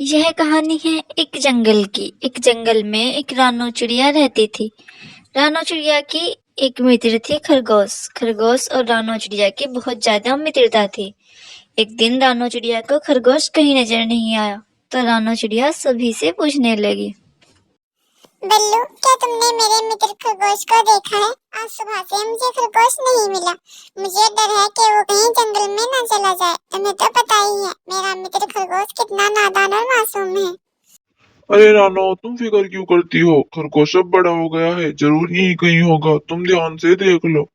यह कहानी है एक जंगल की। एक जंगल में एक रानो चिड़िया रहती थी। रानो चिड़िया की एक मित्र थी खरगोश। खरगोश और रानो चिड़िया की बहुत ज्यादा मित्रता थी। एक दिन रानो चिड़िया को खरगोश कहीं नजर नहीं आया, तो रानो चिड़िया सभी से पूछने लगी। बल्लू, क्या तुमने मेरे मित्र खरगोश को देखा है? आज सुबह से मुझे खरगोश नहीं मिला। मुझे डर है कि वो कहीं जंगल में न चला जाए। तुम्हें तो पता ही है मेरा मित्र खरगोश कितना नादान और मासूम है। अरे रानो, तुम फिक्र क्यों करती हो? खरगोश अब बड़ा हो गया है, जरूर यहीं कहीं होगा। तुम ध्यान से देख लो।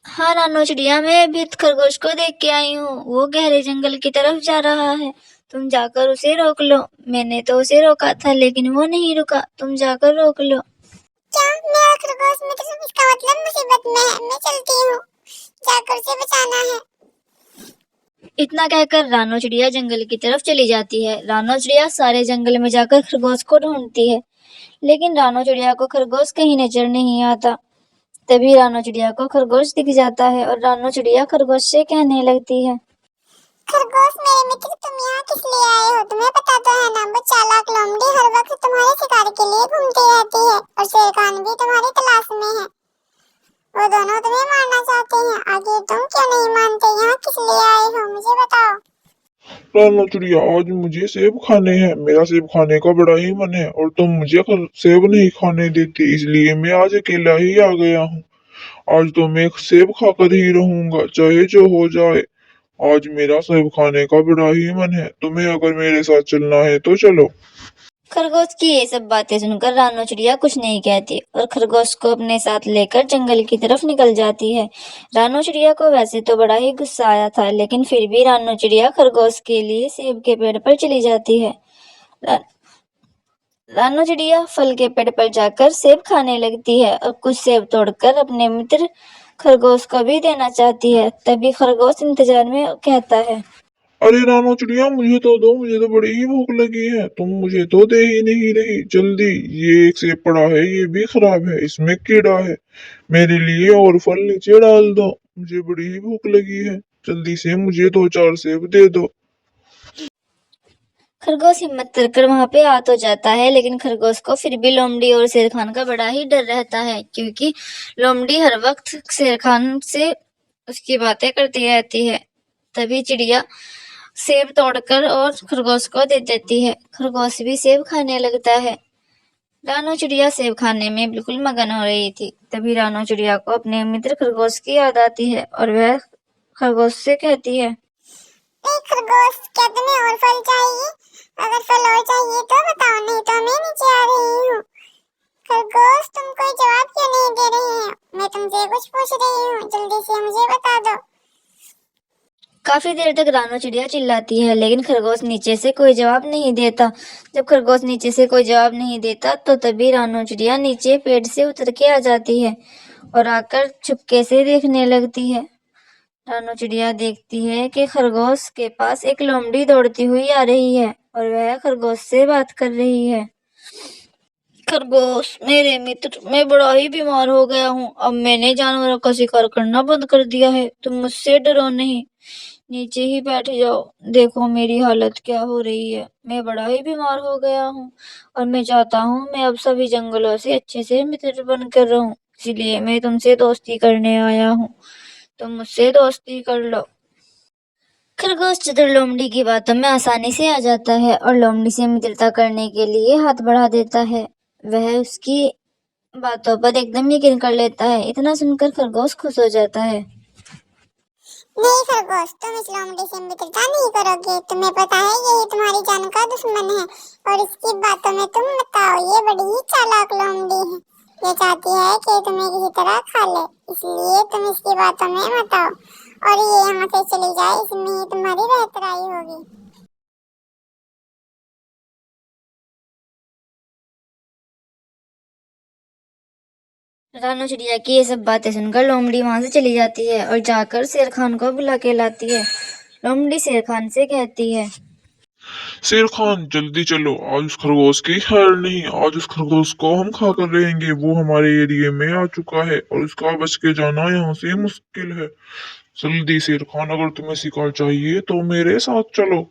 हाँ रानो चिड़िया, मैं अभी खरगोश को देख के आई हूँ। वो गहरे जंगल की तरफ जा रहा है। तुम जाकर उसे रोक लो। मैंने तो उसे रोका था लेकिन वो नहीं रुका। तुम जाकर रोक लो। क्या मेरा खरगोश मित्र? इसका मतलब मुसीबत में है। मैं चलती हूँ, जाकर उसे बचाना है। इतना कहकर रानो चिड़िया जंगल की तरफ चली जाती है। रानो चिड़िया सारे जंगल में जाकर खरगोश को ढूंढती है, लेकिन रानो चिड़िया को खरगोश कहीं नजर नहीं आता। तभी रानो चिड़िया को खरगोश दिख जाता है और रानो चिड़िया खरगोश से कहने लगती है। खरगोश मेरे मित्र, तुम यहाँ किस लिए आए हो? तुम्हें पता तो है ना, वो चालाक लोमड़ी हर वक्त तुम्हारे शिकार के लिए घूमती रहती है और शेर खान भी तुम्हारी तलाश में है। वो दोनों तुम्हें मारना चाहते हैं। आखिर तुम क्यों नहीं मानते? यहाँ किस लिए आए हो, मुझे बताओ। रानो चिड़िया, आज मुझे सेब खाने हैं। मेरा सेब खाने का बड़ा ही मन है और तुम मुझे सेब नहीं खाने देती, इसलिए मैं आज अकेला ही आ गया हूँ। आज तो मैं सेब खाकर ही रहूंगा, चाहे जो हो जाए। आज मेरा सेब खाने का बड़ा ही मन है। तुम्हें अगर मेरे साथ चलना है तो चलो। खरगोश की ये सब बातें सुनकर रानो चिड़िया कुछ नहीं कहती और खरगोश को अपने साथ लेकर जंगल की तरफ निकल जाती है। रानो चिड़िया को वैसे तो बड़ा ही गुस्सा आया था, लेकिन फिर भी रानो चिड़िया खरगोश के लिए सेब के पेड़ पर चली जाती है। रानो चिड़िया फल के पेड़ पर जाकर सेब खाने लगती है और कुछ सेब तोड़कर अपने मित्र खरगोश को भी देना चाहती है। तभी खरगोश इंतजार में कहता है। अरे रानो चिड़िया, मुझे तो दो, मुझे तो बड़ी ही भूख लगी है। तुम मुझे तो दे ही नहीं रही। जल्दी, ये एक सेब पड़ा है, ये भी खराब है, इसमें कीड़ा है। मेरे लिए और फल नीचे डाल दो। मुझे बड़ी ही भूख लगी है। जल्दी से मुझे दो चार सेब दे दो। खरगोश हिम्मत कर वहां पे आ तो जाता है, लेकिन खरगोश को फिर भी लोमड़ी और शेर खान का बड़ा ही डर रहता है, क्योंकि लोमड़ी हर वक्त शेर खान से उसकी बातें करती रहती है। तभी चिड़िया सेब तोड़कर और खरगोश को दे देती है। खरगोश भी सेब खाने लगता है। रानो चिड़िया सेब खाने में बिल्कुल मगन हो रही थी। तभी रानो चिड़िया को अपने मित्र खरगोश की याद आती है और वह खरगोश से कहती है। खरगोश, क्या तुम्हें और फल चाहिए? अगर फल और चाहिए तो बताओ, नहीं तो मैं नीचे आ रही हूँ। खरगोश, तुम कोई जवाब क्यों नहीं दे रही हो? मैं तुमसे कुछ पूछ रही हूँ, जल्दी से मुझे बता दो। काफी देर तक रानो चिड़िया चिल्लाती है, लेकिन खरगोश नीचे से कोई जवाब नहीं देता। जब खरगोश नीचे से कोई जवाब नहीं देता, तो तभी रानो चिड़िया नीचे पेड़ से उतर के आ जाती है और आकर चुपके से देखने लगती है। रानो चिड़िया देखती है कि खरगोश के पास एक लोमड़ी दौड़ती हुई आ रही है और वह खरगोश से बात कर रही है। खरगोश मेरे मित्र, मैं बड़ा ही बीमार हो गया हूँ। अब मैंने जानवरों का शिकार करना बंद कर दिया है। तुम मुझसे डरो नहीं, नीचे ही बैठ जाओ। देखो मेरी हालत क्या हो रही है। मैं बड़ा ही बीमार हो गया हूँ और मैं चाहता हूँ मैं अब सभी जंगलों से अच्छे से मित्र बनकर रहूं। इसलिए मैं तुमसे दोस्ती करने आया हूँ। तुम मुझसे दोस्ती कर लो। खरगोश चतुर लोमड़ी की बातों में आसानी से आ जाता है और लोमड़ी से मित्रता करने के लिए हाथ बढ़ा देता है। वह उसकी बातों पर एकदम यकीन कर लेता है। इतना सुनकर खरगोश खुश हो जाता है। नहीं खरगोश, तुम इस लोमड़ी से मित्रता नहीं करोगे। तुम्हें पता है यही तुम्हारी जान का दुश्मन है और इसकी बातों में तुम बताओ, ये बड़ी ही चालाक लोमड़ी है। ये चाहती है कि तुम्हें किसी तरह खा ले, इसलिए तुम इसकी बातों में मत आओ और ये यहाँ से चली जाए, इसमें ही तुम्हारी बेहतराई होगी। रानो चिड़िया की ये सब बातें सुनकर लोमड़ी वहां से चली जाती है और जाकर शेर खान को बुला के लाती है। लोमड़ी शेर खान से कहती है। शेर खान, जल्दी चलो। आज उस खरगोश की खैर नहीं। आज उस खरगोश को हम खाकर रहेंगे। वो हमारे एरिया में आ चुका है और उसका बच के जाना यहाँ से मुश्किल है। जल्दी शेर खान, अगर तुम्हें शिकार चाहिए तो मेरे साथ चलो।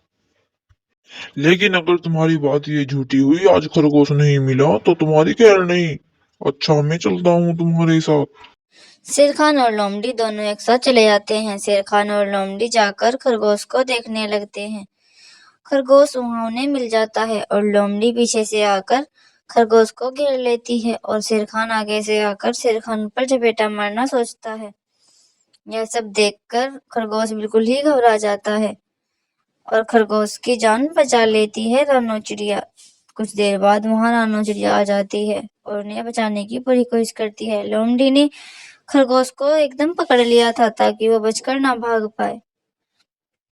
लेकिन अगर तुम्हारी बात ये झूठी हुई, आज खरगोश नहीं मिला, तो तुम्हारी खैर नहीं। अच्छा, मैं चलता हूँ तुम्हारे साथ। शेर खान और लोमड़ी दोनों एक साथ चले जाते हैं। शेर खान और लोमड़ी जाकर खरगोश को देखने लगते हैं। खरगोश वहां उन्हें मिल जाता है और लोमड़ी पीछे से आकर खरगोश को घेर लेती है और शेर खान आगे से आकर शेर खान पर झपेटा मारना सोचता है। यह सब देखकर खरगोश बिल्कुल ही घबरा जाता है और खरगोश की जान बचा लेती है रानो चिड़िया। कुछ देर बाद वहां रानो चिड़िया आ जाती है और उन्हें बचाने की पूरी कोशिश करती है। लोमड़ी ने खरगोश को एकदम पकड़ लिया था ताकि वो बचकर ना भाग पाए।